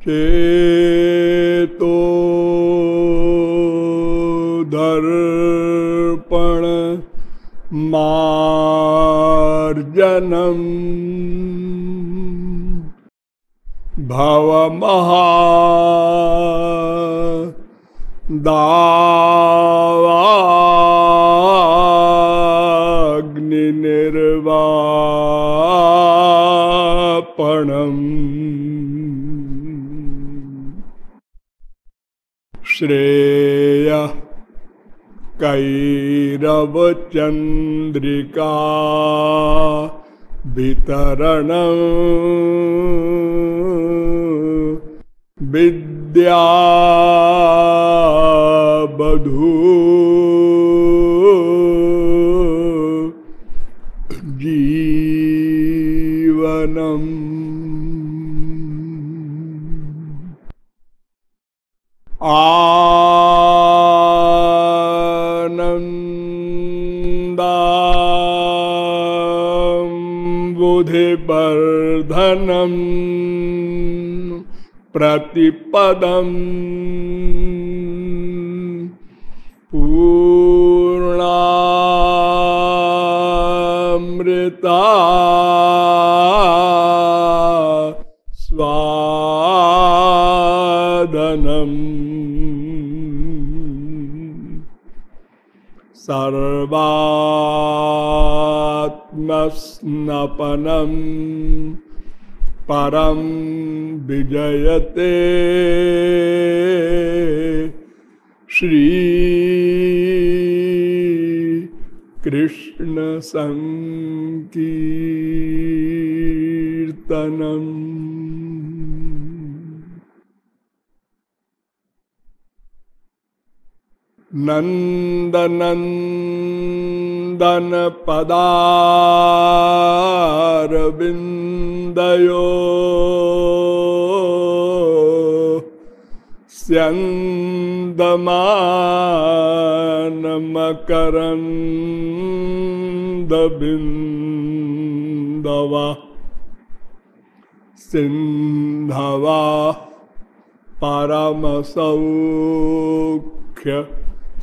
चेतो दर्पण मार्जनम् दावाग्निर्वापणम् श्रेयः कैरवचन्द्रिका वितरणं विद्या बधू जीवनम् बुधिवर्धनम् प्रतिपदम् पूर्णामृता स्वादनम् सर्वात्मस्नपनम् परम विजयते श्री कृष्ण संकीर्तनम्। नंदनंदन पदारविंदयो स्यन्दमानमकरन्दबिन्दवा सिन्धवा परमसौख्य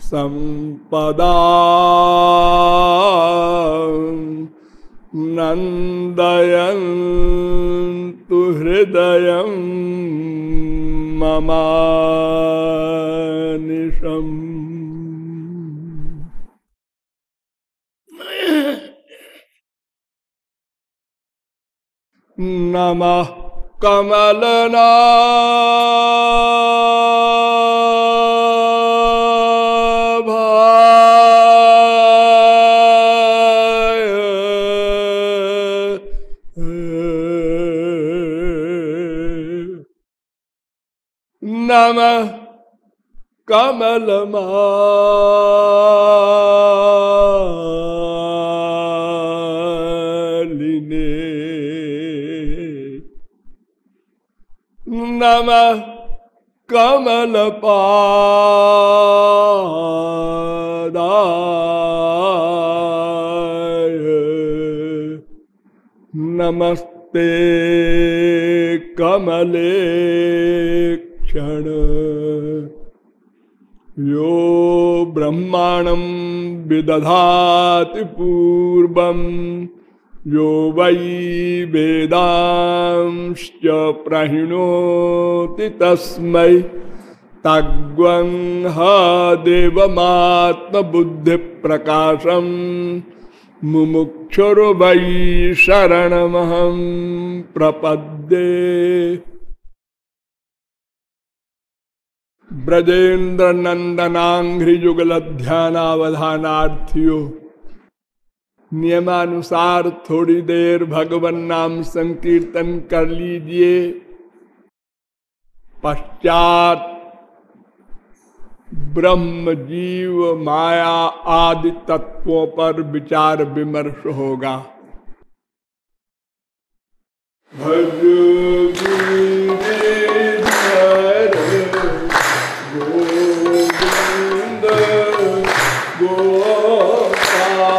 संपदा नन्दयन्तु हृदयं ममानिशम्। नमः कमलनाभाय नमः कमलमालिने नमः कमलपादाय नमस्ते कमलेक्षण यो ब्रह्माणं विदधाति पूर्वं यो वै वेदांश्च प्रहिणोति तस्मै तद्वंह देवमात्मबुद्धिप्रकाशं मुमुक्षुर्वै शरणमहं प्रपद्ये। ब्रजेन्द्र नंदनांघ्रि युगल ध्यानावधानार्थियों, नियमानुसार थोड़ी देर भगवन नाम संकीर्तन कर लीजिए। पश्चात ब्रह्म जीव माया आदि तत्वों पर विचार विमर्श होगा। भज गोविंद गोपाला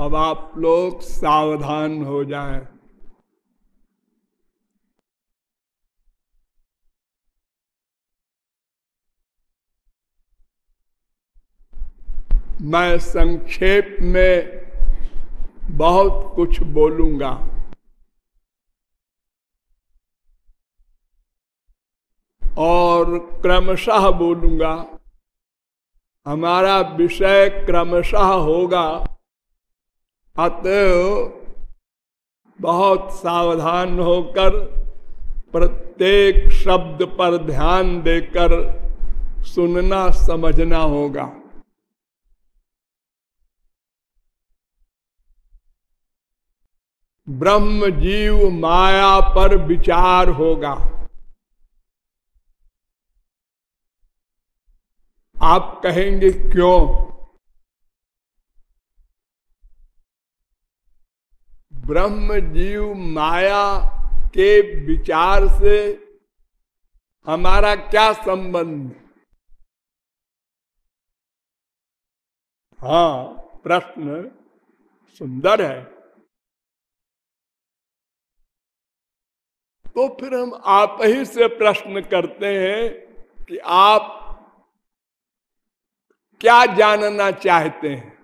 अब आप लोग सावधान हो जाएं। मैं संक्षेप में बहुत कुछ बोलूंगा। और क्रमशः बोलूंगा। हमारा विषय क्रमशः होगा, अतः बहुत सावधान होकर प्रत्येक शब्द पर ध्यान देकर सुनना समझना होगा। ब्रह्म जीव माया पर विचार होगा। आप कहेंगे क्यों? ब्रह्म जीव माया के विचार से हमारा क्या संबंध? हाँ, प्रश्न सुंदर है। तो फिर हम आप ही से प्रश्न करते हैं कि आप क्या जानना चाहते हैं?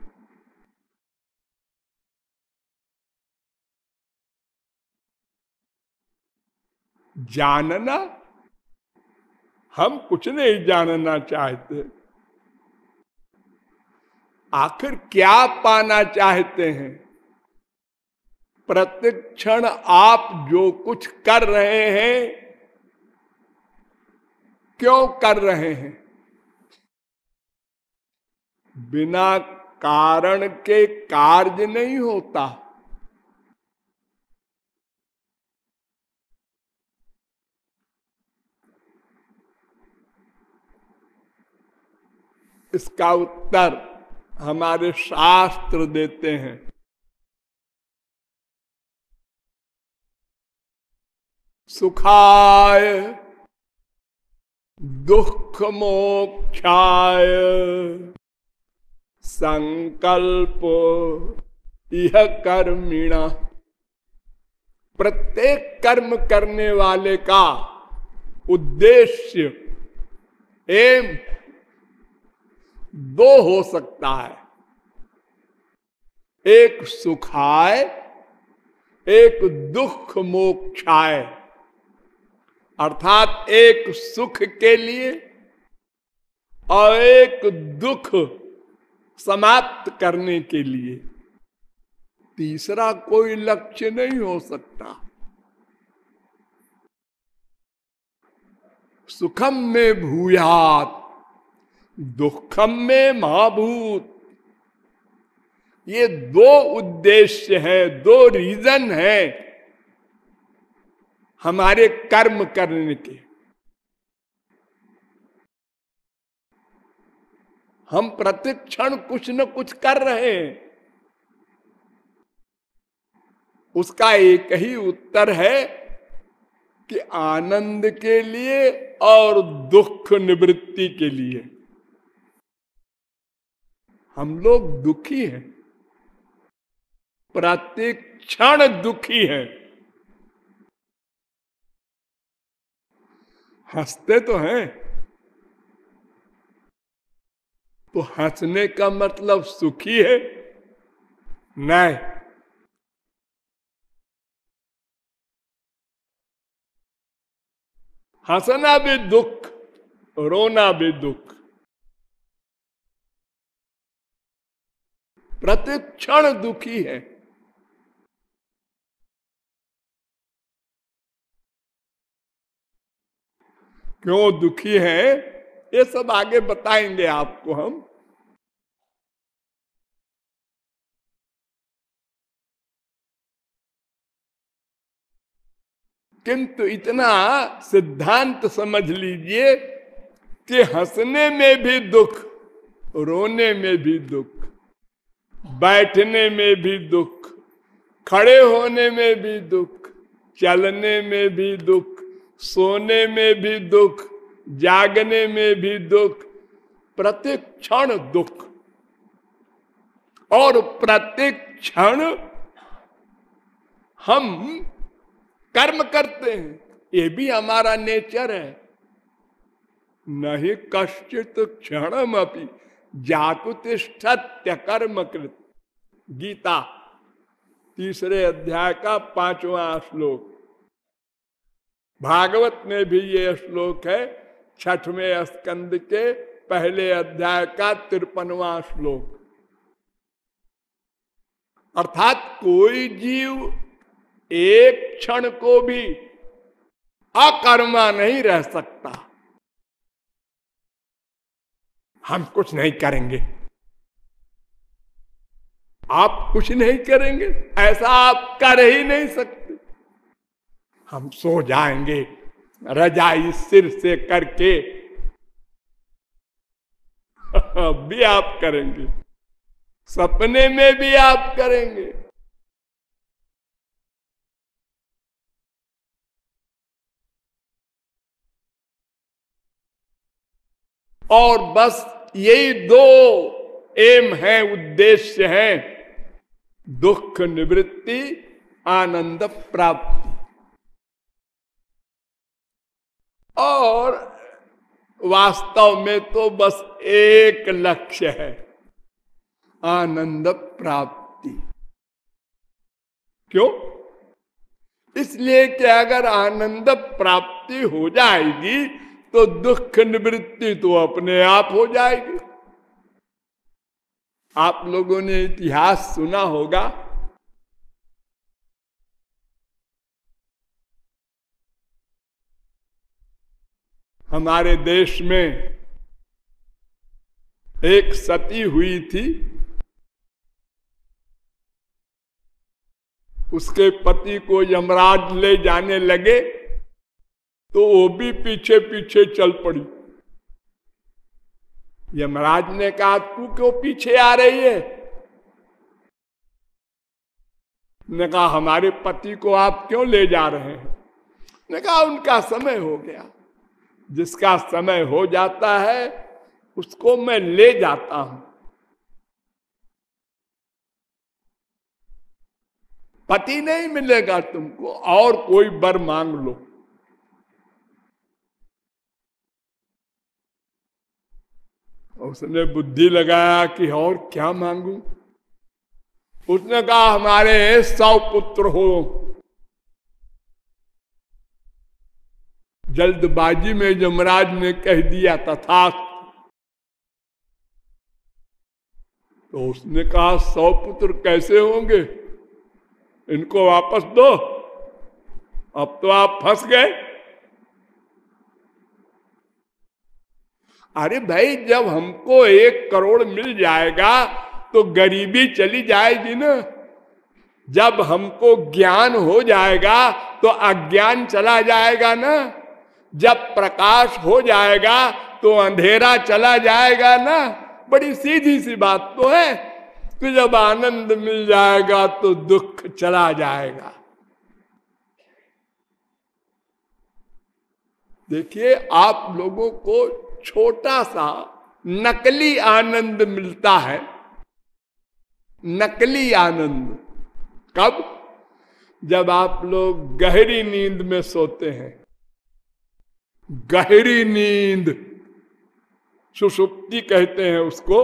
जानना? हम कुछ नहीं जानना चाहते। आखिर क्या पाना चाहते हैं? प्रतिक्षण आप जो कुछ कर रहे हैं, क्यों कर रहे हैं? बिना कारण के कार्य नहीं होता। इसका उत्तर हमारे शास्त्र देते हैं। सुखाय दुख मोक्षाय संकल्प यह कर्मिणा। प्रत्येक कर्म करने वाले का उद्देश्य एम दो हो सकता है, एक सुखाय, एक दुख मोक्षाय। अर्थात एक सुख के लिए और एक दुख समाप्त करने के लिए। तीसरा कोई लक्ष्य नहीं हो सकता। सुखम में भूयात दुखम में महाभूत। ये दो उद्देश्य हैं, दो रीजन हैं हमारे कर्म करने के। हम प्रतिक्षण कुछ न कुछ कर रहे हैं। उसका एक ही उत्तर है कि आनंद के लिए और दुख निवृत्ति के लिए। हम लोग दुखी हैं, प्रतिक्षण दुखी हैं। हंसते तो हैं, तो हंसने का मतलब सुखी है? नहीं। हंसना भी दुख, रोना भी दुख। प्रतिक्षण दुखी है। क्यों दुखी है ये सब आगे बताएंगे आपको हम। किंतु इतना सिद्धांत समझ लीजिए कि हंसने में भी दुख, रोने में भी दुख, बैठने में भी दुख, खड़े होने में भी दुख, चलने में भी दुख, सोने में भी दुख, जागने में भी दुख, प्रतिक्षण दुख। और प्रत्येक क्षण हम कर्म करते हैं, ये भी हमारा नेचर है। नहीं कश्चित क्षणम अपि जातुतिष्ठत्य कर्म कृत। गीता 3 अध्याय का 5वां श्लोक। भागवत में भी ये श्लोक है 6वें स्कंद के 1 अध्याय का 53वां श्लोक। अर्थात कोई जीव एक क्षण को भी अकर्मा नहीं रह सकता। हम कुछ नहीं करेंगे, आप कुछ नहीं करेंगे, ऐसा आप कर ही नहीं सकते। हम सो जाएंगे रजाई सिर से करके, भी आप करेंगे, सपने में भी आप करेंगे। और बस यही 2 एम है, उद्देश्य है, दुख निवृत्ति, आनंद प्राप्ति। और वास्तव में तो बस एक लक्ष्य है, आनंद प्राप्ति। क्यों? इसलिए कि अगर आनंद प्राप्ति हो जाएगी तो दुख निवृत्ति तो अपने आप हो जाएगी। आप लोगों ने इतिहास सुना होगा, हमारे देश में एक सती हुई थी, उसके पति को यमराज ले जाने लगे तो वो भी पीछे पीछे चल पड़ी। यमराज ने कहा तू क्यों पीछे आ रही है? ने कहा हमारे पति को आप क्यों ले जा रहे हैं? ने कहा उनका समय हो गया। जिसका समय हो जाता है उसको मैं ले जाता हूं। पति नहीं मिलेगा तुमको, और कोई वर मांग लो। उसने बुद्धि लगाया कि और क्या मांगू। उसने कहा हमारे 100 पुत्र हो। जल्दबाजी में यमराज ने कह दिया तथास्तु। तो उसने कहा 100 पुत्र कैसे होंगे, इनको वापस दो, अब तो आप फंस गए। अरे भाई, जब हमको 1 करोड़ मिल जाएगा तो गरीबी चली जाएगी ना। जब हमको ज्ञान हो जाएगा तो अज्ञान चला जाएगा ना। जब प्रकाश हो जाएगा तो अंधेरा चला जाएगा ना। बड़ी सीधी सी बात तो है। तो जब आनंद मिल जाएगा तो दुख चला जाएगा। देखिए, आप लोगों को छोटा सा नकली आनंद मिलता है। नकली आनंद कब? जब आप लोग गहरी नींद में सोते हैं। गहरी नींद, सुषुप्ति कहते हैं उसको,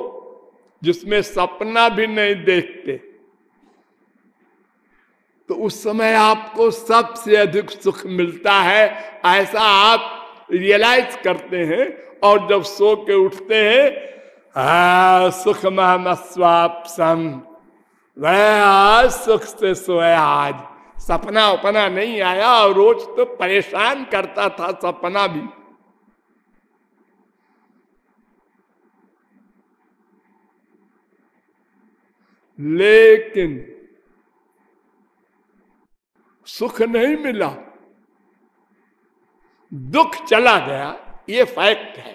जिसमें सपना भी नहीं देखते। तो उस समय आपको सबसे अधिक सुख मिलता है, ऐसा आप रियलाइज करते हैं। और जब सो के उठते हैं, सुख महमस्वापसम, वह आज सुख से सोया। आज सपना उपना नहीं आया, और रोज तो परेशान करता था सपना भी। लेकिन सुख नहीं मिला, दुख चला गया, ये फैक्ट है।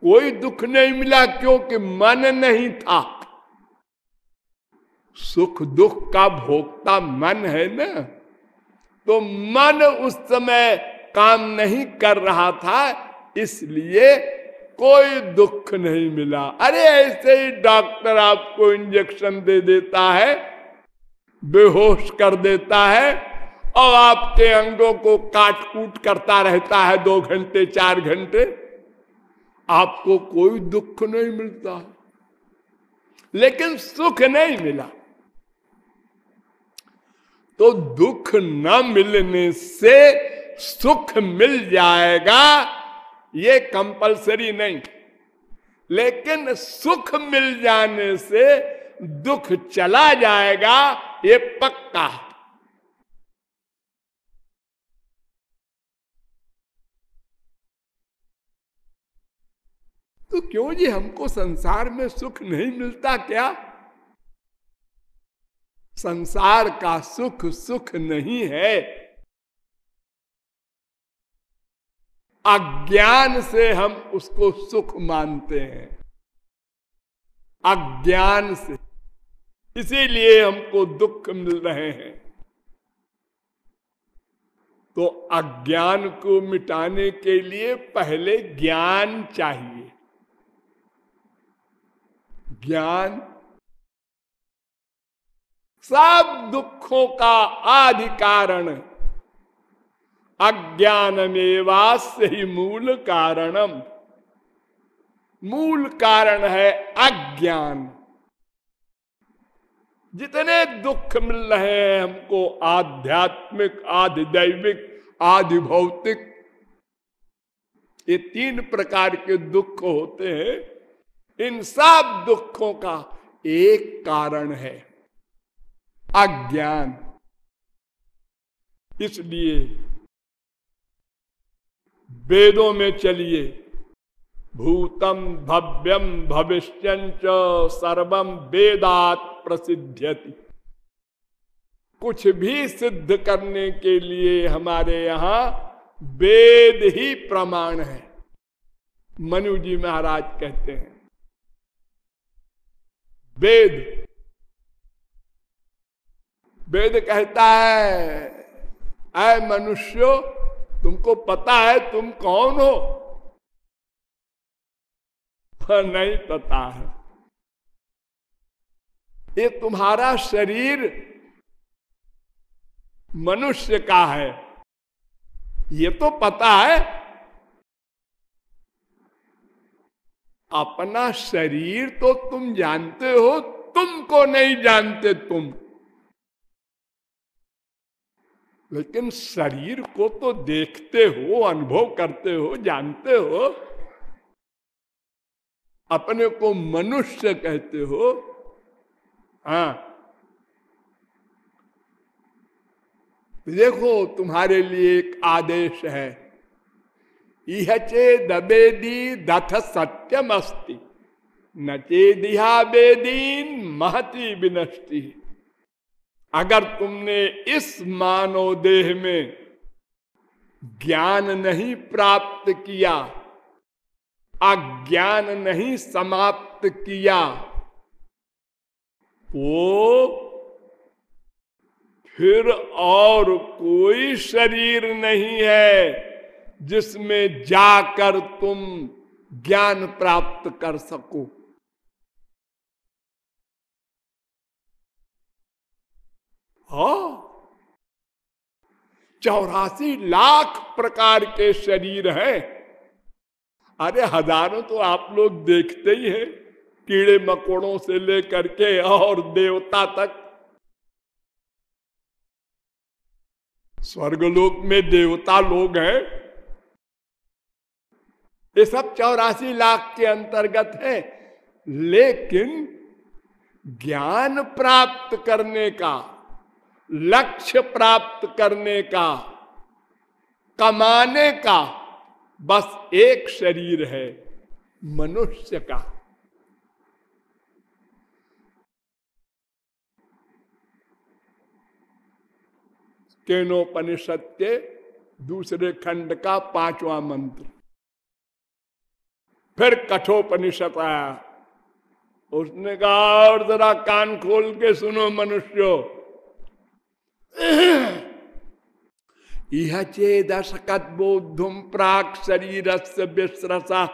कोई दुख नहीं मिला क्योंकि मन नहीं था। सुख दुख का भोक्ता मन है ना। तो मन उस समय काम नहीं कर रहा था, इसलिए कोई दुख नहीं मिला। अरे ऐसे ही डॉक्टर आपको इंजेक्शन दे देता है, बेहोश कर देता है और आपके अंगों को काट कूट करता रहता है 2 घंटे 4 घंटे, आपको कोई दुख नहीं मिलता, लेकिन सुख नहीं मिला। तो दुख न मिलने से सुख मिल जाएगा ये कंपलसरी नहीं, लेकिन सुख मिल जाने से दुख चला जाएगा ये पक्का। तो क्यों जी हमको संसार में सुख नहीं मिलता क्या? संसार का सुख सुख नहीं है, अज्ञान से हम उसको सुख मानते हैं, अज्ञान से, इसीलिए हमको दुख मिल रहे हैं। तो अज्ञान को मिटाने के लिए पहले ज्ञान चाहिए। ज्ञान सब दुखों का आदि कारण, अज्ञानमेवास्य ही मूल कारणम, मूल कारण है अज्ञान। जितने दुख मिल रहे हैं हमको, आध्यात्मिक, आदि दैविक, आदि भौतिक, ये 3 प्रकार के दुख होते हैं। इन सब दुखों का एक कारण है अज्ञान। इसलिए वेदों में चलिए, भूतम भव्यम भविष्यंच सर्वम वेदात प्रसिद्ध्यति। कुछ भी सिद्ध करने के लिए हमारे यहां वेद ही प्रमाण है। मनु जी महाराज कहते हैं वेद, वेद कहता है ऐ मनुष्यो, तुमको पता है तुम कौन हो? नहीं पता है। ये तुम्हारा शरीर मनुष्य का है, ये तो पता है। अपना शरीर तो तुम जानते हो, तुमको नहीं जानते तुम। लेकिन शरीर को तो देखते हो, अनुभव करते हो, जानते हो। अपने को मनुष्य कहते हो। हाँ, देखो तुम्हारे लिए एक आदेश है, इह चेदवेदी दथ सत्यम अस्ति, न चेदिहा वेदीन महति विनष्टि। अगर तुमने इस मानव देह में ज्ञान नहीं प्राप्त किया, अज्ञान नहीं समाप्त किया, तो फिर और कोई शरीर नहीं है जिसमें जाकर तुम ज्ञान प्राप्त कर सको। हाँ, 84 लाख प्रकार के शरीर हैं। अरे हजारों तो आप लोग देखते ही हैं, कीड़े मकोड़ों से लेकर के और देवता तक। स्वर्गलोक में देवता लोग हैं, ये सब 84 लाख के अंतर्गत है। लेकिन ज्ञान प्राप्त करने का, लक्ष्य प्राप्त करने का, कमाने का बस एक शरीर है, मनुष्य का। केनोपनिषद के दूसरे खंड का 5वां मंत्र। फिर कठोपनिषद आया, उसने कहा और जरा कान खोल के सुनो मनुष्यों, इह चेदशकत बोधुम प्राक शरीरस्य विस्रसा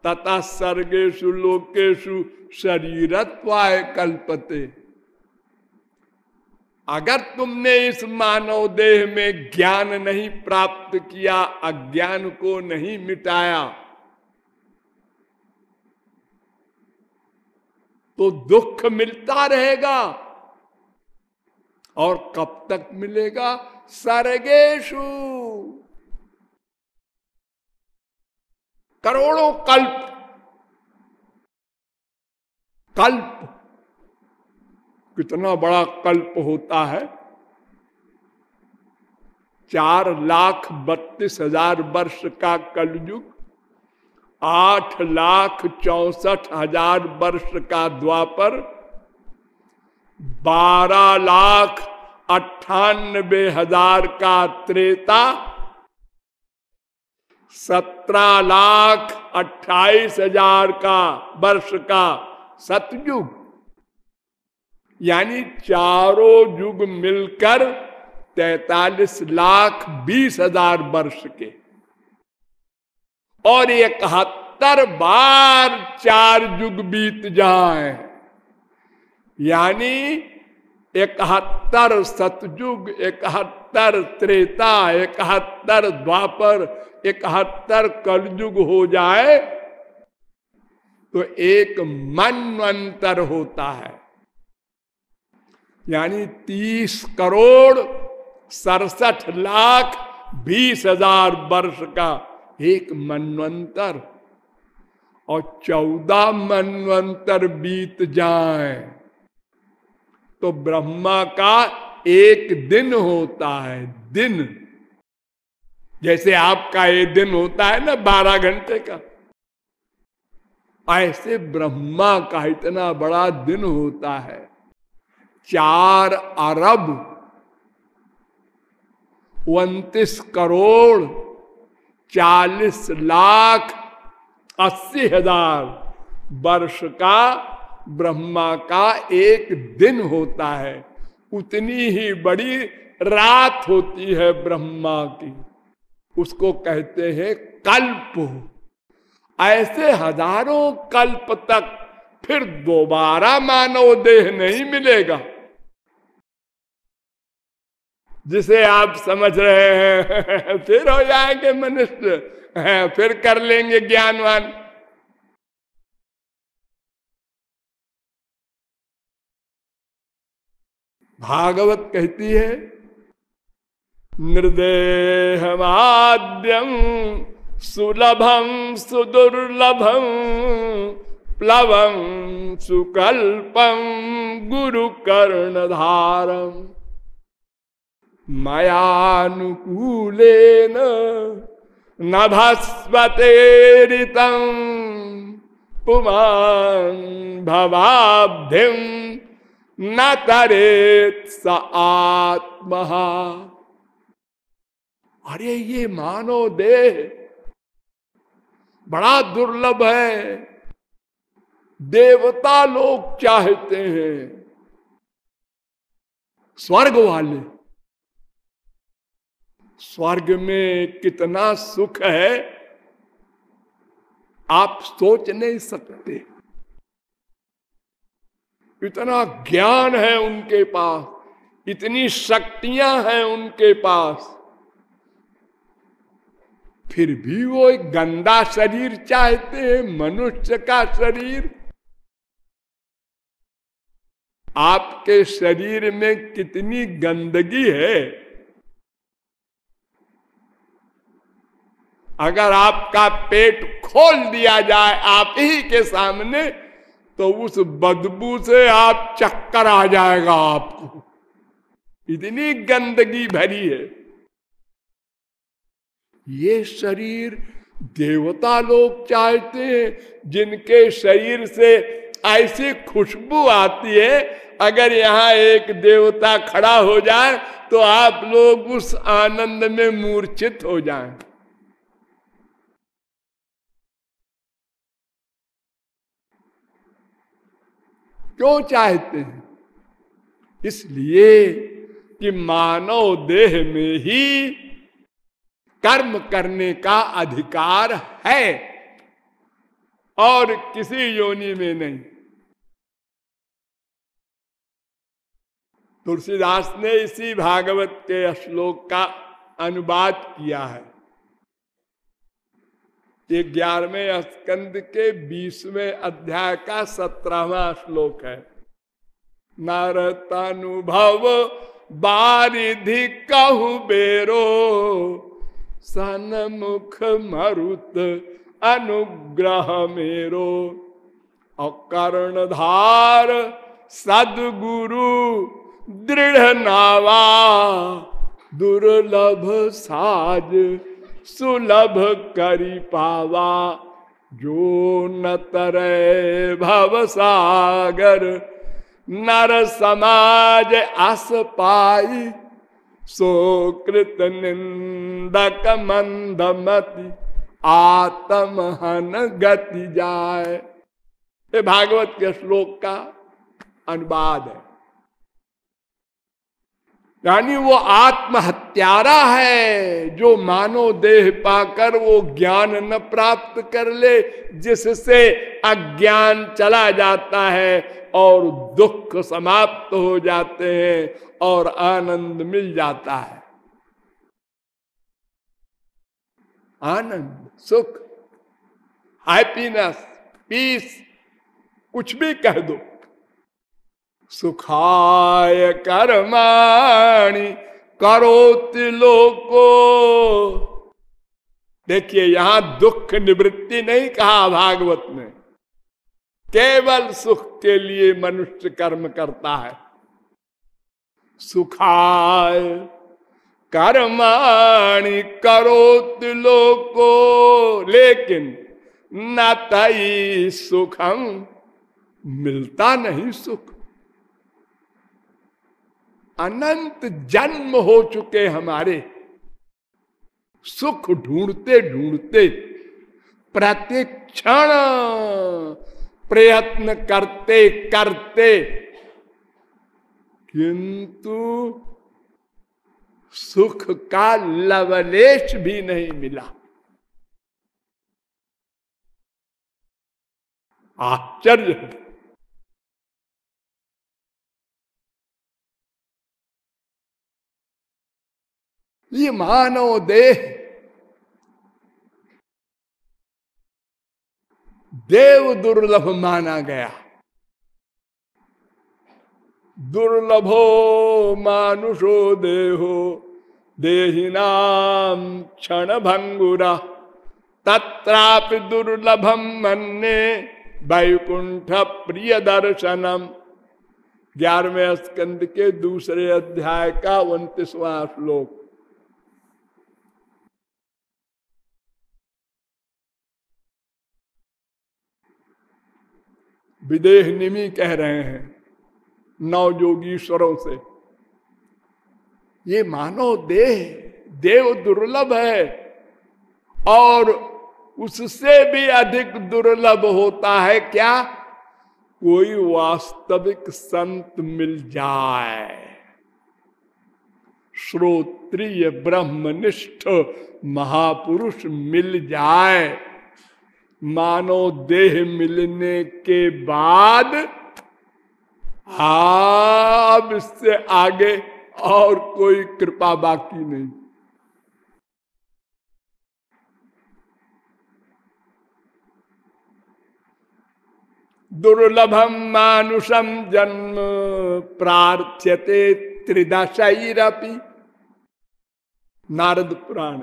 तथा सर्गेषु लोकेषु शरीरत्वाय कल्पते। अगर तुमने इस मानव देह में ज्ञान नहीं प्राप्त किया, अज्ञान को नहीं मिटाया, तो दुख मिलता रहेगा। और कब तक मिलेगा? सर्गेषु, करोड़ों कल्प। कल्प कितना बड़ा कल्प होता है? 4,32,000 वर्ष का कलयुग, 8,64,000 वर्ष का द्वापर, 12,98,000 का त्रेता, 17,28,000 का वर्ष का सतयुग, यानी चारों युग मिलकर 43,20,000 वर्ष के। और 71 बार 4 युग बीत जाए, यानी 71 सतयुग, 71 त्रेता, 71 द्वापर, 71 कलयुग हो जाए तो एक मनवंतर होता है, यानी 30,67,20,000 वर्ष का एक मनवंतर। और 14 मनवंतर बीत जाए तो ब्रह्मा का एक दिन होता है। दिन जैसे आपका ये दिन होता है ना 12 घंटे का, ऐसे ब्रह्मा का इतना बड़ा दिन होता है। 4 अरब 29 करोड़ 40,80,000 वर्ष का ब्रह्मा का एक दिन होता है। उतनी ही बड़ी रात होती है ब्रह्मा की, उसको कहते हैं कल्प। ऐसे हजारों कल्प तक फिर दोबारा मानव देह नहीं मिलेगा, जिसे आप समझ रहे हैं फिर हो जाएंगे मनुष्य, फिर कर लेंगे ज्ञानवान। भागवत कहती है निर्देहमाद्यम सुलभम सुदुर्लभम प्लवम सुकल्पम गुरु कर्णधारम मयानुकूलेन नभस्वतेरितं पुमान् भवाब्धिं न तरेत् स आत्मा। अरे ये मानव देह बड़ा दुर्लभ है, देवता लोग चाहते हैं, स्वर्ग वाले। स्वर्ग में कितना सुख है आप सोच नहीं सकते। इतना ज्ञान है उनके पास, इतनी शक्तियां हैं उनके पास, फिर भी वो एक गंदा शरीर चाहते हैं, मनुष्य का शरीर। आपके शरीर में कितनी गंदगी है, अगर आपका पेट खोल दिया जाए आप ही के सामने तो उस बदबू से आप चक्कर आ जाएगा आपको, इतनी गंदगी भरी है। ये शरीर देवता लोग चाहते हैं, जिनके शरीर से ऐसी खुशबू आती है, अगर यहाँ एक देवता खड़ा हो जाए तो आप लोग उस आनंद में मूर्छित हो जाएं। क्यों चाहते हैं? इसलिए कि मानव देह में ही कर्म करने का अधिकार है। और किसी योनि में नहीं। तुलसीदास ने इसी भागवत के श्लोक का अनुवाद किया है। ये 11वें स्कंद के 20वें अध्याय का 17वां श्लोक है। नारतानुभव बारिधि कहु बेरो, सनमुख मरुत अनुग्रह मेरो। अकर्णधार सदगुरु दृढ़ नावा, दुर्लभ साज सुलभ करी पावा। जो न तरे भव सागर, नर समाज आस पाई। सो कृत निंदक मंदमति, आत्महन गति जाए। ये भागवत के श्लोक का अनुवाद है। यानी वो आत्महत्यारा है जो मानव देह पाकर वो ज्ञान न प्राप्त कर ले, जिससे अज्ञान चला जाता है और दुख समाप्त हो जाते हैं और आनंद मिल जाता है। आनंद, सुख, हैप्पीनेस, पीस, कुछ भी कह दो। सुखाय कर्माणि करोति लोको। देखिए यहां दुख निवृत्ति नहीं कहा भागवत में, केवल सुख के लिए मनुष्य कर्म करता है। सुखाय कर्माणि करोति लोको, लेकिन न तई सुखम, मिलता नहीं सुख। अनंत जन्म हो चुके हमारे, सुख ढूंढते ढूंढते प्रतिक्षण प्रयत्न करते करते, किंतु सुख का लवलेश भी नहीं मिला। आश्चर्य है। ये मानव देह देव दुर्लभ माना गया। दुर्लभो मानुषो देहो, देहिनाम क्षण भंगुरा। तत्रापि दुर्लभम मन्ये, वैकुंठ प्रिय दर्शनम। 11वें स्कंद के दूसरे अध्याय का 29वां श्लोक। विदेह निमि कह रहे हैं नवयोगीश्वरों से, ये मानो देह देव दुर्लभ है, और उससे भी अधिक दुर्लभ होता है क्या? कोई वास्तविक संत मिल जाए, श्रोत्रिय ब्रह्मनिष्ठ महापुरुष मिल जाए। मानो देह मिलने के बाद अब इससे आगे और कोई कृपा बाकी नहीं। दुर्लभम मानुषम जन्म प्रार्थ्यते त्रिदशैरपि। नारद पुराण।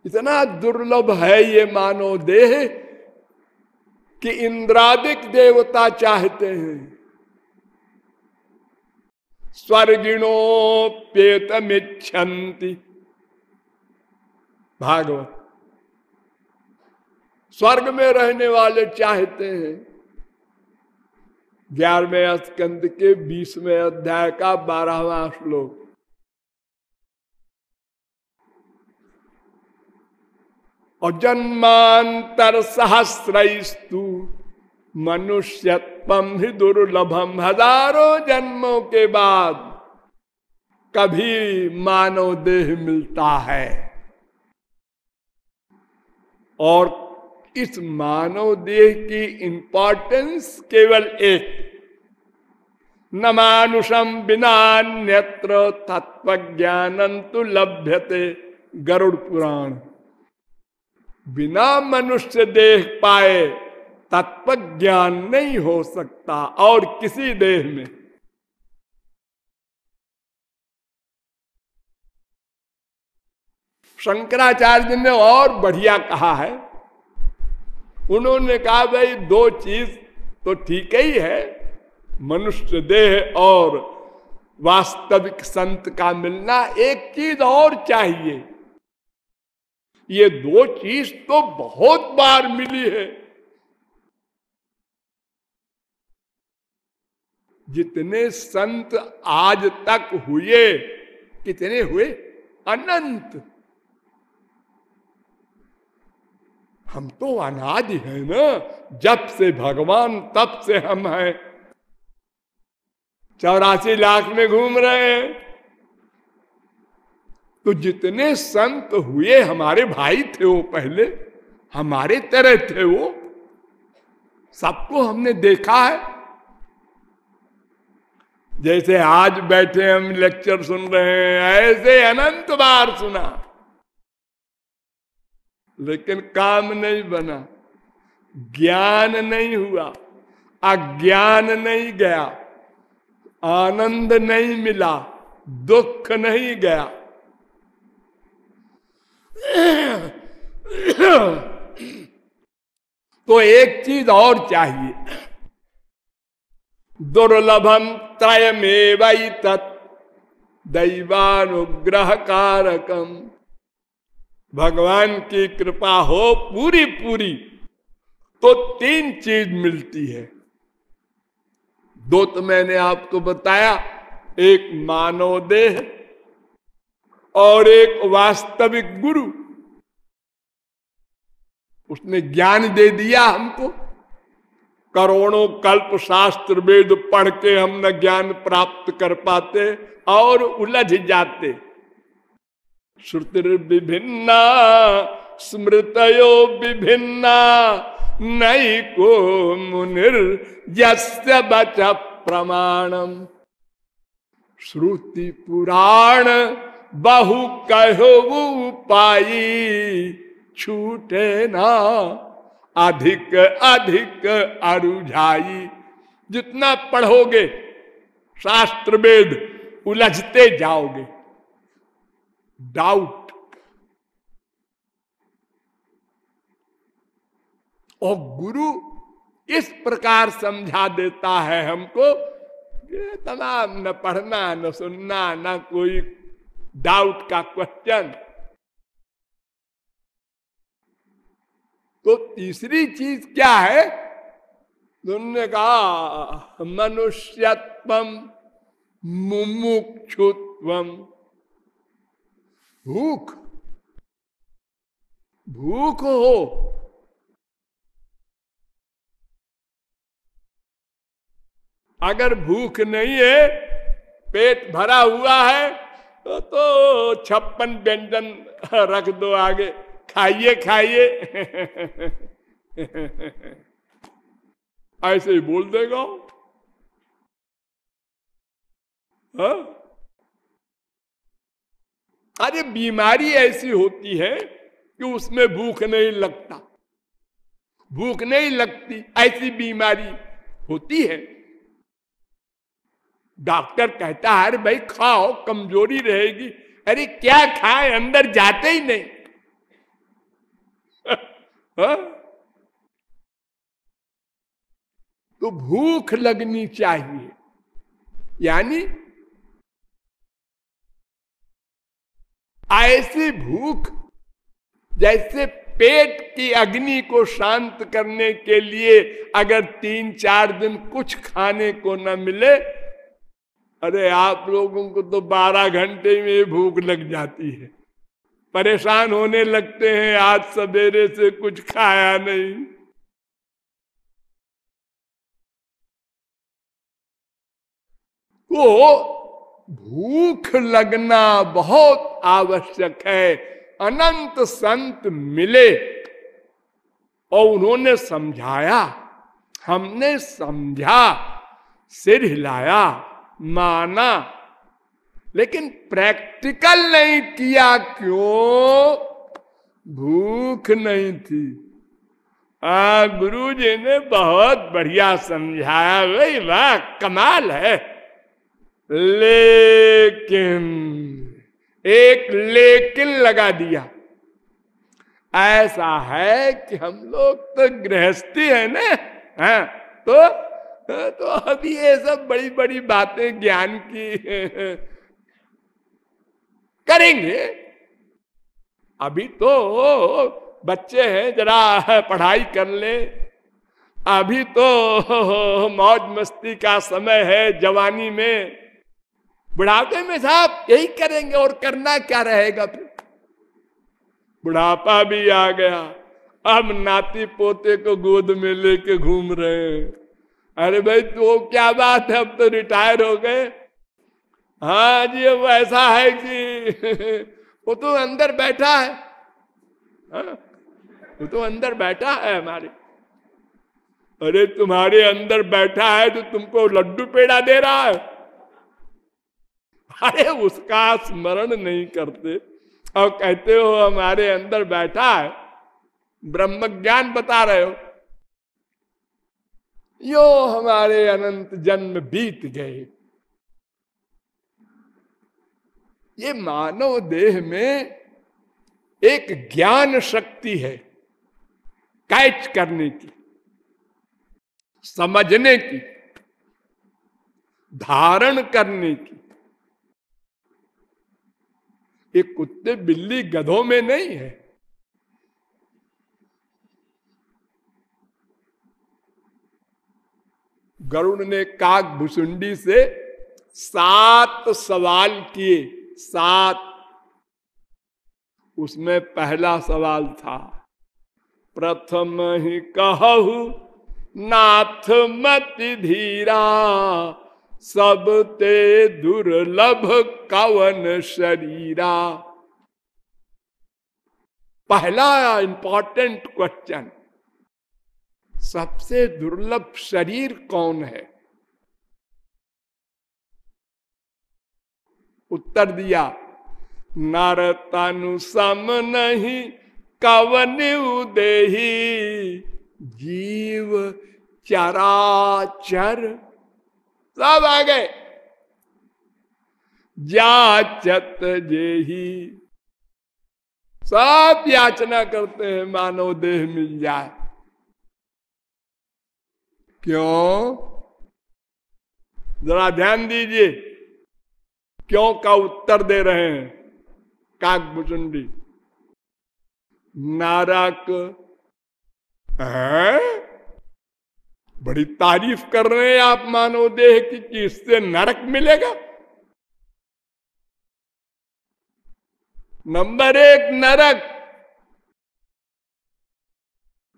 इतना दुर्लभ है ये मानव देह कि इंद्रादिक देवता चाहते हैं। स्वर्गिणोप्येतमिच्छन्ति, भागवत। स्वर्ग में रहने वाले चाहते हैं। 11वें स्कंद के 20वें अध्याय का 12वां श्लोक। और जन्मांतर सहस्रैस्तु मनुष्यत्वम ही दुर्लभम। हजारों जन्मों के बाद कभी मानव देह मिलता है। और इस मानव देह की इंपॉर्टेंस केवल एक, न मानुषम बिनान्यत्र तत्व ज्ञानंतु लभ्यते, गरुड़ पुराण। बिना मनुष्य देह पाए तत्व ज्ञान नहीं हो सकता और किसी देह में। शंकराचार्य ने और बढ़िया कहा है, उन्होंने कहा भाई दो चीज तो ठीक ही है, मनुष्य देह और वास्तविक संत का मिलना, एक चीज और चाहिए। ये दो चीज तो बहुत बार मिली है। जितने संत आज तक हुए, कितने हुए? अनंत। हम तो अनादि है ना, जब से भगवान तब से हम हैं। 84 लाख में घूम रहे हैं। तो जितने संत हुए हमारे भाई थे, वो पहले हमारे तरह थे, वो सबको हमने देखा है। जैसे आज बैठे हम लेक्चर सुन रहे हैं, ऐसे अनंत बार सुना, लेकिन काम नहीं बना, ज्ञान नहीं हुआ, अज्ञान नहीं गया, आनंद नहीं मिला, दुख नहीं गया। तो एक चीज और चाहिए, दुर्लभम त्रयमेवैतत् दैवानुग्रह कारकम। भगवान की कृपा हो पूरी पूरी तो तीन चीज मिलती है। दो तो मैंने आपको बताया, एक मानव देह और एक वास्तविक गुरु। उसने ज्ञान दे दिया हमको। करोड़ों कल्प शास्त्र वेद पढ़ के हम न ज्ञान प्राप्त कर पाते और उलझ जाते। श्रुतिर विभिन्ना स्मृतयो विभिन्ना नैको मुनिर यस्य वच प्रमाणम। श्रुति पुराण बहु कहो पाई, छूटे ना अधिक अधिक अरुझाई। जितना पढ़ोगे शास्त्र वेद उलझते जाओगे। डाउट और गुरु इस प्रकार समझा देता है हमको, ये तमाम न पढ़ना न सुनना न कोई डाउट का क्वेश्चन। तो तीसरी चीज क्या है? उन्होंने कहा मनुष्यत्वम मुमुक्षुत्वम। भूख, भूख हो, अगर भूख नहीं है, पेट भरा हुआ है, तो 56 व्यंजन रख दो आगे, खाइए खाइए। ऐसे ही बोल देगा। हाँ? अरे बीमारी ऐसी होती है कि उसमें भूख नहीं लगता, भूख नहीं लगती, ऐसी बीमारी होती है। डॉक्टर कहता है अरे भाई खाओ कमजोरी रहेगी। अरे क्या खाए, अंदर जाते ही नहीं। हाँ? तो भूख लगनी चाहिए, यानी ऐसी भूख जैसे पेट की अग्नि को शांत करने के लिए अगर 3-4 दिन कुछ खाने को न मिले, अरे आप लोगों को तो 12 घंटे में भूख लग जाती है, परेशान होने लगते हैं, आज सवेरे से कुछ खाया नहीं। तो भूख लगना बहुत आवश्यक है। अनंत संत मिले और उन्होंने समझाया, हमने समझा, सिर हिलाया, माना, लेकिन प्रैक्टिकल नहीं किया। क्यों? भूख नहीं थी। गुरु जी ने बहुत बढ़िया समझाया, भाई वाह, कमाल है। लेकिन एक लेकिन लगा दिया। ऐसा है कि हम लोग तो गृहस्थी है ना, हाँ, तो अभी ये सब बड़ी बड़ी बातें ज्ञान की करेंगे। अभी तो बच्चे हैं, जरा पढ़ाई कर ले। अभी तो मौज मस्ती का समय है, जवानी में। बुढ़ापे में साहब यही करेंगे, और करना क्या रहेगा फिर? बुढ़ापा भी आ गया, अब नाती पोते को गोद में लेके घूम रहे हैं। अरे भाई तो क्या बात है, अब तो रिटायर हो गए। हाँ जी, वो ऐसा है कि वो तो अंदर बैठा है। हाँ? वो तो अंदर बैठा है हमारे। अरे तुम्हारे अंदर बैठा है तो तुमको लड्डू पेड़ा दे रहा है। अरे उसका स्मरण नहीं करते और कहते हो हमारे अंदर बैठा है, ब्रह्म ज्ञान बता रहे हो। यो हमारे अनंत जन्म बीत गए। ये मानव देह में एक ज्ञान शक्ति है, कैच करने की, समझने की, धारण करने की। ये कुत्ते बिल्ली गधों में नहीं है। गरुड़ ने काक भुसुंडी से 7 सवाल किए, 7। उसमें पहला सवाल था, प्रथम ही कहु नाथ मति धीरा, सब ते दुर्लभ कवन शरीरा। पहला इंपॉर्टेंट क्वेश्चन, सबसे दुर्लभ शरीर कौन है? उत्तर दिया, नर तनु सम नहीं कवन उदेही, जीव चराचर। सब आ गए। जाचत जेही, सब याचना करते हैं मानव देह मिल जाए। क्यों? जरा ध्यान दीजिए, क्यों का उत्तर दे रहे हैं काकभुसुंडी। नारक है? बड़ी तारीफ कर रहे हैं आप मानव देह की कि इससे नरक मिलेगा। नंबर 1 नरक,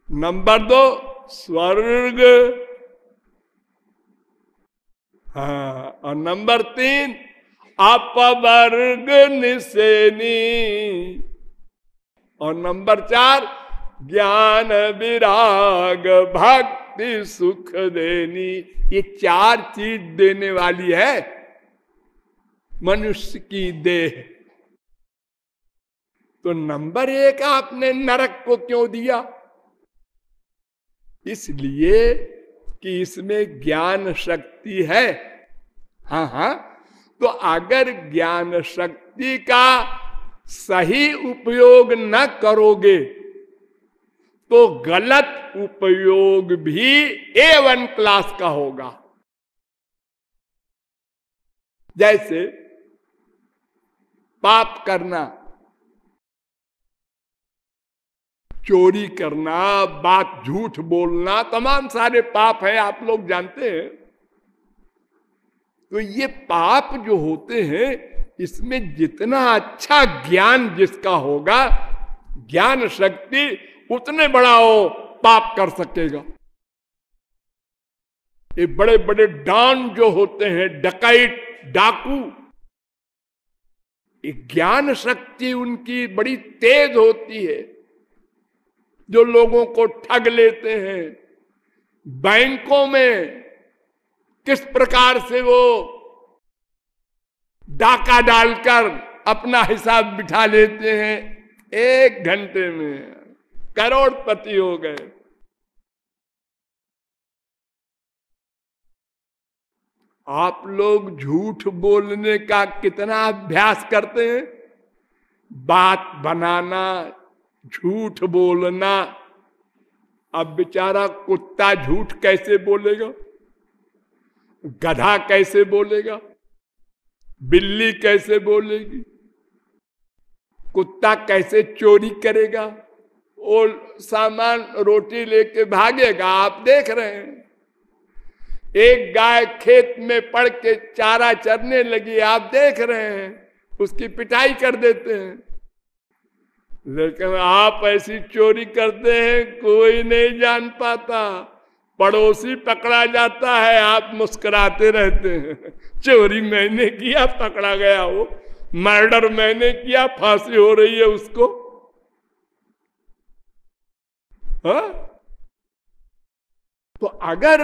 नंबर 2 स्वर्ग, हाँ, और नंबर 3 अपवर्ग निसेनी, और नंबर 4 ज्ञान विराग भक्ति सुख देनी। ये 4 चीज देने वाली है मनुष्य की देह। तो नंबर 1 आपने नरक को क्यों दिया? इसलिए कि इसमें ज्ञान शक्ति है। हाँ हाँ, तो अगर ज्ञान शक्ति का सही उपयोग न करोगे तो गलत उपयोग भी A1 क्लास का होगा। जैसे पाप करना, चोरी करना, बात झूठ बोलना, तमाम सारे पाप हैं, आप लोग जानते हैं। तो ये पाप जो होते हैं, इसमें जितना अच्छा ज्ञान जिसका होगा, ज्ञान शक्ति उतने बड़ा वो पाप कर सकेगा। ये बड़े बड़े डॉन जो होते हैं, डकैत, डाकू, ये ज्ञान शक्ति उनकी बड़ी तेज होती है। जो लोगों को ठग लेते हैं, बैंकों में किस प्रकार से वो डाका डालकर अपना हिसाब बिठा लेते हैं, 1 घंटे में करोड़पति हो गए। आप लोग झूठ बोलने का कितना अभ्यास करते हैं? बात बनाना, झूठ बोलना। अब बेचारा कुत्ता झूठ कैसे बोलेगा, गधा कैसे बोलेगा, बिल्ली कैसे बोलेगी, कुत्ता कैसे चोरी करेगा, वो सामान रोटी लेके भागेगा। आप देख रहे हैं, एक गाय खेत में पड़ के चारा चरने लगी, आप देख रहे हैं, उसकी पिटाई कर देते हैं। लेकिन आप ऐसी चोरी करते हैं, कोई नहीं जान पाता। पड़ोसी पकड़ा जाता है, आप मुस्कुराते रहते हैं। चोरी मैंने किया, पकड़ा गया वो। मर्डर मैंने किया, फांसी हो रही है उसको। हा? तो अगर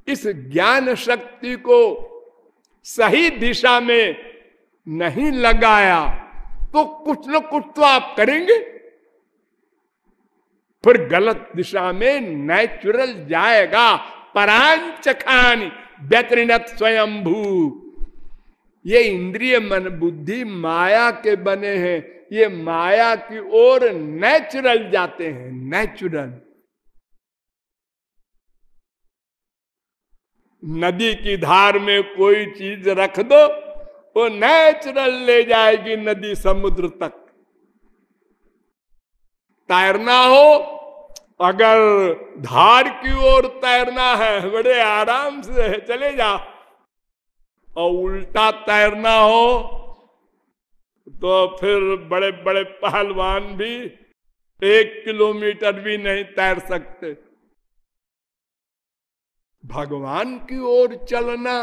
इस ज्ञान शक्ति को सही दिशा में नहीं लगाया तो कुछ न कुछ तो आप करेंगे, फिर गलत दिशा में नेचुरल जाएगा। परांच खानी व्यतिरिक्त स्वयंभू। ये इंद्रिय मन बुद्धि माया के बने हैं, ये माया की ओर नेचुरल जाते हैं। नेचुरल नदी की धार में कोई चीज रख दो, वो नेचुरल ले जाएगी नदी समुद्र तक। तैरना हो, अगर धार की ओर तैरना है, बड़े आराम से चले जाओ। और उल्टा तैरना हो तो फिर बड़े बड़े पहलवान भी 1 किलोमीटर भी नहीं तैर सकते। भगवान की ओर चलना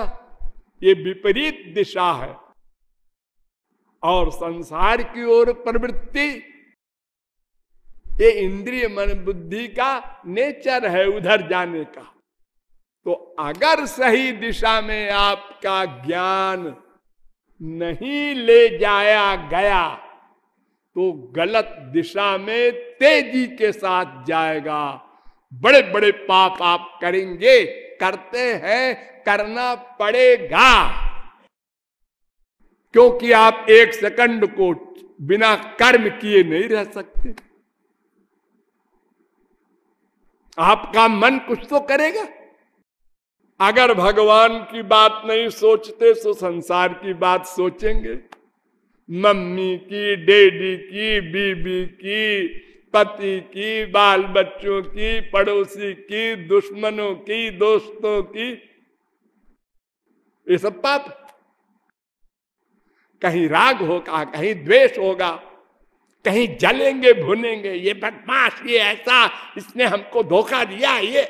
ये विपरीत दिशा है, और संसार की ओर प्रवृत्ति ये इंद्रिय मन बुद्धि का नेचर है, उधर जाने का। तो अगर सही दिशा में आपका ज्ञान नहीं ले जाया गया तो गलत दिशा में तेजी के साथ जाएगा। बड़े बड़े पाप आप करेंगे, करते हैं, करना पड़ेगा, क्योंकि आप 1 सेकंड को बिना कर्म किए नहीं रह सकते। आपका मन कुछ तो करेगा। अगर भगवान की बात नहीं सोचते तो संसार की बात सोचेंगे, मम्मी की, डैडी की, बीबी की, पति की, बाल बच्चों की, पड़ोसी की, दुश्मनों की, दोस्तों की। ये सब पाप। कहीं राग होगा, कहीं द्वेष होगा, कहीं जलेंगे भुनेंगे, ये बदमाश, ये ऐसा, इसने हमको धोखा दिया, ये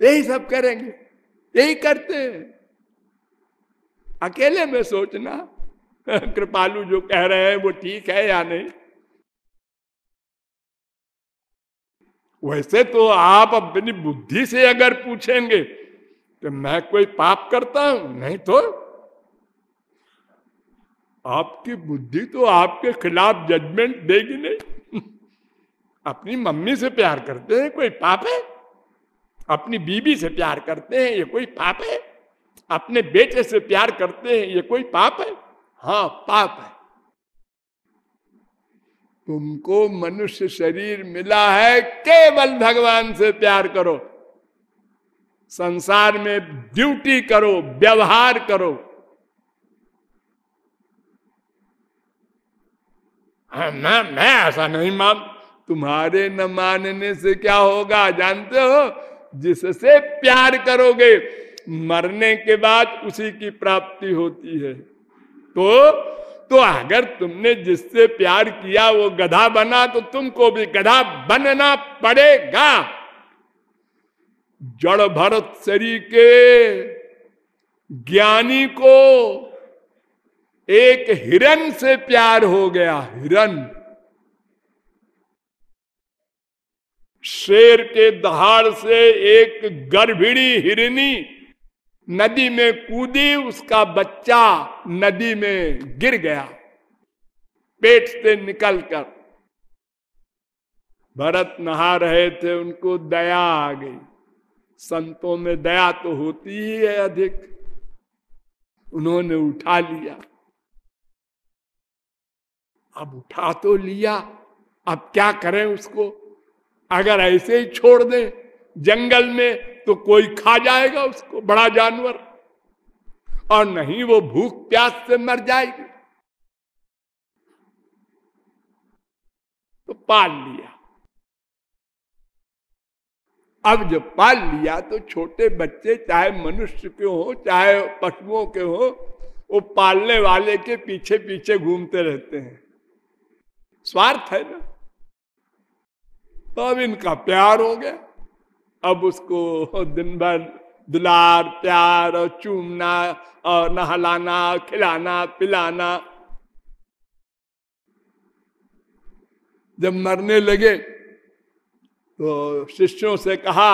यही सब करेंगे, यही करते हैं। अकेले में सोचना कृपालु जो कह रहे हैं वो ठीक है या नहीं। वैसे तो आप अपनी बुद्धि से अगर पूछेंगे कि मैं कोई पाप करता हूं, नहीं तो आपकी बुद्धि तो आपके खिलाफ जजमेंट देगी नहीं। अपनी मम्मी से प्यार करते हैं, कोई पाप है? अपनी बीबी से प्यार करते हैं, ये कोई पाप है? अपने बेटे से प्यार करते हैं, ये कोई पाप है? हाँ, पाप है। तुमको मनुष्य शरीर मिला है, केवल भगवान से प्यार करो, संसार में ड्यूटी करो, व्यवहार करो। हाँ, मैं ऐसा नहीं मान। तुम्हारे न मानने से क्या होगा जानते हो? जिससे प्यार करोगे मरने के बाद उसी की प्राप्ति होती है। तो अगर तुमने जिससे प्यार किया वो गधा बना तो तुमको भी गधा बनना पड़ेगा। जड़ भरत शरीर के ज्ञानी को एक हिरन से प्यार हो गया। हिरन शेर के दहाड़ से एक गर्भिणी हिरनी नदी में कूदी, उसका बच्चा नदी में गिर गया पेट से निकलकर। भरत नहा रहे थे, उनको दया आ गई। संतों में दया तो होती ही है अधिक। उन्होंने उठा लिया। अब उठा तो लिया, अब क्या करें उसको? अगर ऐसे ही छोड़ दें जंगल में तो कोई खा जाएगा उसको, बड़ा जानवर, और नहीं वो भूख प्यास से मर जाएगी। तो पाल लिया। अब जब पाल लिया तो छोटे बच्चे, चाहे मनुष्य के हो चाहे पशुओं के हो, वो पालने वाले के पीछे पीछे घूमते रहते हैं। स्वार्थ है ना। तो अब इनका प्यार हो गया। अब उसको दिन भर दुलार प्यार और चूमना और नहलाना, खिलाना पिलाना। जब मरने लगे तो शिष्यों से कहा,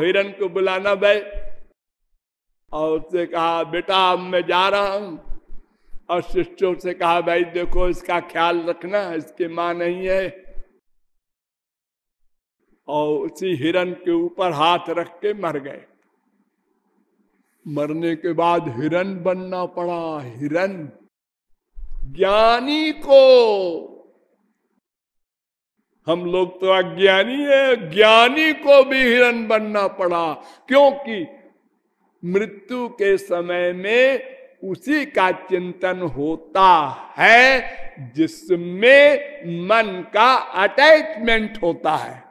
हिरण को बुलाना भाई, और उससे कहा बेटा अब मैं जा रहा हूं। और शिष्यों से कहा भाई देखो इसका ख्याल रखना, इसकी मां नहीं है। और उसी हिरण के ऊपर हाथ रख के मर गए। मरने के बाद हिरण बनना पड़ा। हिरण ज्ञानी को, हम लोग तो अज्ञानी है, ज्ञानी को भी हिरण बनना पड़ा। क्योंकि मृत्यु के समय में उसी का चिंतन होता है जिसमें मन का अटैचमेंट होता है।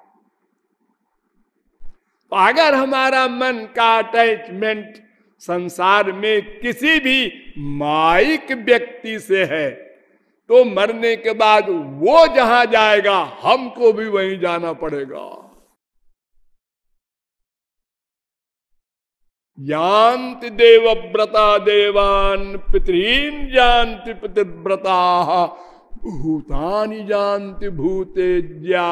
तो अगर हमारा मन का अटैचमेंट संसार में किसी भी माइक व्यक्ति से है, तो मरने के बाद वो जहां जाएगा हमको भी वहीं जाना पड़ेगा। यान्ति देवव्रता देवान पितॄन् जानति पितृव्रता भूतानि जानति भूतेज्या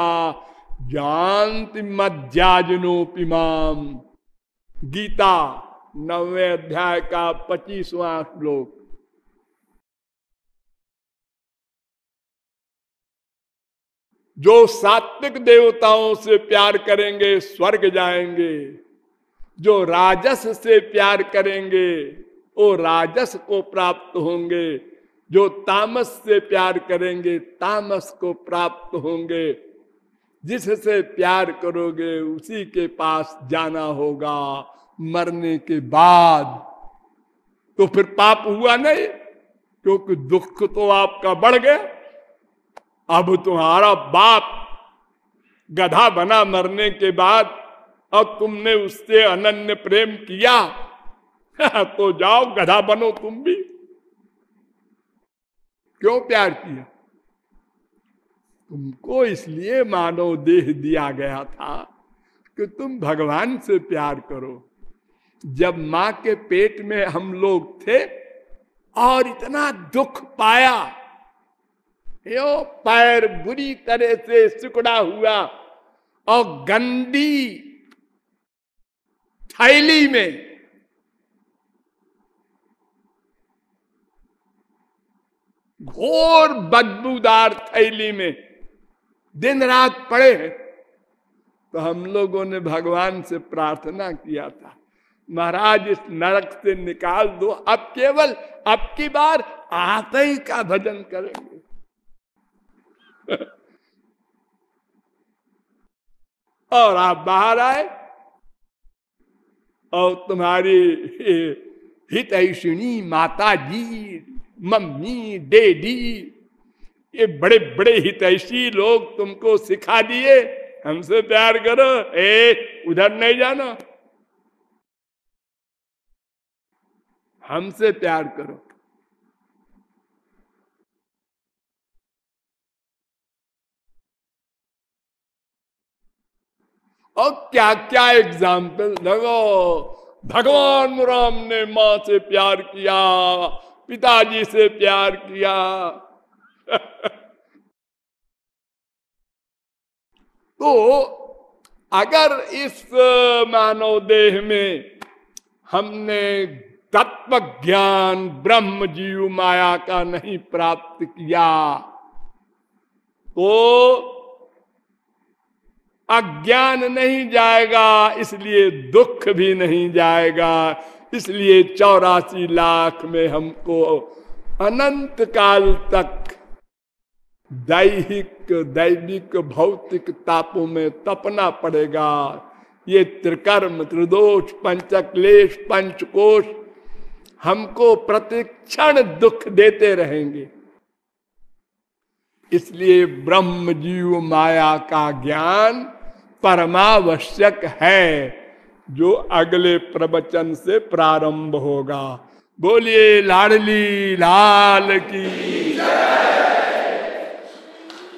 जानति मध्याजनोपि माम। गीता 9वें अध्याय का 25वां श्लोक। जो सात्विक देवताओं से प्यार करेंगे स्वर्ग जाएंगे, जो राजस से प्यार करेंगे वो राजस को प्राप्त होंगे, जो तामस से प्यार करेंगे तामस को प्राप्त होंगे। जिससे प्यार करोगे उसी के पास जाना होगा मरने के बाद। तो फिर पाप हुआ नहीं, क्योंकि दुख तो आपका बढ़ गया। अब तुम्हारा बाप गधा बना मरने के बाद, अब तुमने उससे अनन्य प्रेम किया तो जाओ गधा बनो तुम भी। क्यों प्यार किया? तुमको इसलिए मानव देह दिया गया था कि तुम भगवान से प्यार करो। जब मां के पेट में हम लोग थे और इतना दुख पाया, यो पैर बुरी तरह से सिकुड़ा हुआ और गंदी थैली में, घोर बदबूदार थैली में दिन रात पड़े हैं। तो हम लोगों ने भगवान से प्रार्थना किया था, महाराज इस नरक से निकाल दो, अब केवल अब की बार आते ही का भजन करेंगे। और आप बाहर आए और तुम्हारी हितैषिणी माता जी, मम्मी, डैडी, ये बड़े बड़े हितैषी लोग तुमको सिखा दिए हमसे प्यार करो, उधर नहीं जाना, हमसे प्यार करो। और क्या क्या एग्जाम्पल देखो। भगवान राम ने मां से प्यार किया, पिताजी से प्यार किया। तो अगर इस मानव देह में हमने तत्व ज्ञान ब्रह्म जीव माया का नहीं प्राप्त किया तो अज्ञान नहीं जाएगा, इसलिए दुख भी नहीं जाएगा। इसलिए 84 लाख में हमको अनंत काल तक दैहिक दैविक भौतिक तापों में तपना पड़ेगा। ये त्रिकर्म त्रिदोष पंचक्लेश पंचकोश हमको प्रतिक्षण दुख देते रहेंगे। इसलिए ब्रह्म जीव माया का ज्ञान परमावश्यक है, जो अगले प्रवचन से प्रारंभ होगा। बोलिए लाडली लाल की।